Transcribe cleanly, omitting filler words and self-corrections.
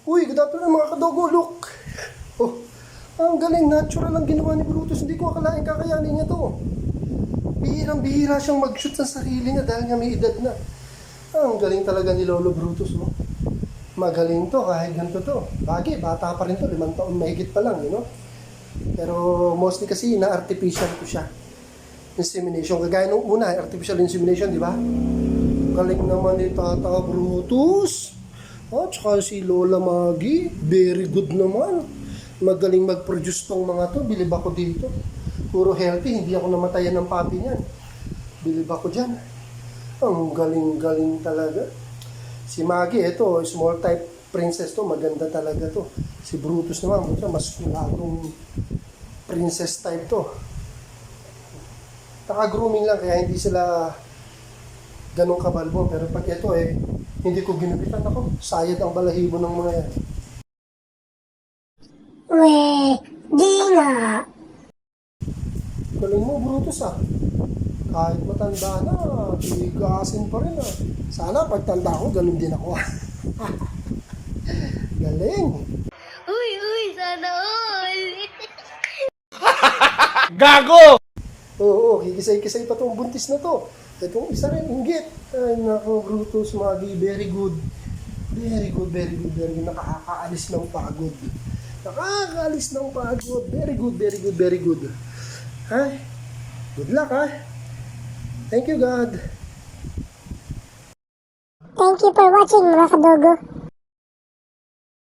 Uy, good afternoon mga kadogo, look! Oh, ang galing, natural ang ginawa ni Brutus. Hindi ko akalain kakayanin niya to. Bihirang-bihira siyang mag-shoot sa sarili niya dahil nga may edad na. Ang galing talaga ni Lolo Brutus, no? Magaling to, kahit ganito to. Bagay, bata pa rin to, 5 taon mahigit pa lang, you know? Pero mostly kasi na-artificial ko siya. Insemination, kagaya nung una, artificial insemination, di ba? Galing naman ni Tata Brutus. At saka si Lola Maggie, very good naman. Magaling mag-produce tong mga to, bilib ako dito. Puro healthy, hindi ako namatayan ng papi niyan. Bilib ako dyan. Ang galing-galing talaga. Si Maggie, ito, small type princess to, maganda talaga to. Si Brutus naman, mas lagong princess type to. Naka-grooming lang, kaya hindi sila ganong kabalbo. Pero pag ito hindi ko ginupitan ako. Sayad ang balahibo ng mga yan. Di nga. Galing mo, Brutus ah. Kahit matanda na, bigasin pa rin ah. Sana pagtanda ko, ganun din ako ah. Galing. Uy, sana all. Gago! Oo, kikisay-kisay pa tong buntis na to. Itong isa rin, inggit. Ay, nako, Brutus, Maggie, very good. Very good, very good, very good. Nakakaalis ng pagod. Nakakaalis ng pagod. Very good, very good, very good. Ay, good luck ha. Thank you, God. Thank you for watching mga kadogo.